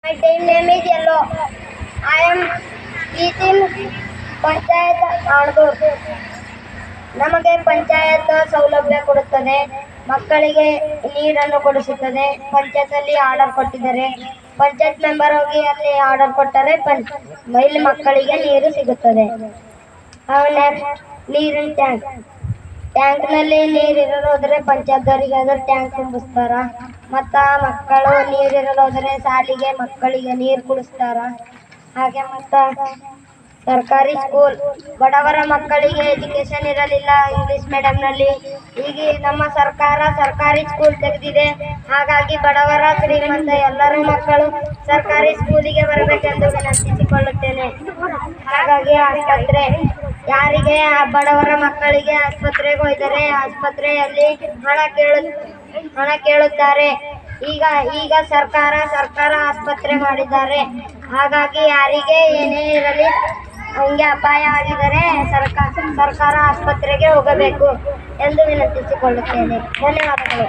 My name is Yellow. I am teaching panchayat ಆಳ್ದೂರು. ನಮಗೆ ಪಂಚಾಯತ್ ಸೌಲಭ್ಯ ಕೊಡುತ್ತದೆ, ಮಕ್ಕಳಿಗೆ ನೀರನ್ನು ಕೊಡಿಸುತ್ತದೆ. ಪಂಚಾಯತಲ್ಲಿ ಆರ್ಡರ್ ಕೊಟ್ಟಿದ್ದಾರೆ, ಪಂಚಾಯತ್ ಮೆಂಬರ್ ಹೋಗಿ ಅಲ್ಲಿ ಆರ್ಡರ್ ಕೊಟ್ಟರೆ ಇಲ್ಲಿ ಮಕ್ಕಳಿಗೆ ನೀರು ಸಿಗುತ್ತದೆ. ನೀರಿನ ಟ್ಯಾಂಕ್ನಲ್ಲಿ ನೀರಿರೋದ್ರೆ ಪಂಚಾಯತ್ದವರಿಗೆ ಅದರ ಟ್ಯಾಂಕ್ ತುಂಬಿಸ್ತಾರ. ಮತ್ತು ಮಕ್ಕಳು ನೀರಿರೋದ್ರೆ ಶಾಲೆಗೆ ಮಕ್ಕಳಿಗೆ ನೀರು ಕುಡಿಸ್ತಾರ. ಹಾಗೆ ಮತ್ತು ಸರ್ಕಾರಿ ಸ್ಕೂಲ್, ಬಡವರ ಮಕ್ಕಳಿಗೆ ಎಜುಕೇಶನ್ ಇರಲಿಲ್ಲ ಇಂಗ್ಲಿಷ್ ಮೀಡಿಯಂನಲ್ಲಿ. ಈಗ ನಮ್ಮ ಸರ್ಕಾರ ಸರ್ಕಾರಿ ಸ್ಕೂಲ್ ತೆಗೆದಿದೆ. ಹಾಗಾಗಿ ಬಡವರ ಶ್ರೀಮಂತ ಎಲ್ಲರ ಮಕ್ಕಳು ಸರ್ಕಾರಿ ಸ್ಕೂಲಿಗೆ ಬರಬೇಕೆಂದು ವಿನಂತಿಸಿಕೊಳ್ಳುತ್ತೇನೆ. ಹಾಗಾಗಿ ಆಸ್ಪತ್ರೆ, ಯಾರಿಗೆ ಬಡವರ ಮಕ್ಕಳಿಗೆ ಆಸ್ಪತ್ರೆಗೆ ಹೋದರೆ ಆಸ್ಪತ್ರೆಯಲ್ಲಿ ಹಣ ಕೇಳುತ್ತಾರೆ. ಈಗ ಸರ್ಕಾರ ಆಸ್ಪತ್ರೆ ಮಾಡಿದ್ದಾರೆ. ಹಾಗಾಗಿ ಯಾರಿಗೆ ಏನೇ ಇರಲಿ ಹಂಗೆ ಅಪಾಯ ಆಗಿದರೆ ಸರ್ಕಾರ ಆಸ್ಪತ್ರೆಗೆ ಹೋಗಬೇಕು ಎಂದು ವಿನಂತಿಸಿಕೊಳ್ಳುತ್ತೇನೆ. ಧನ್ಯವಾದಗಳು.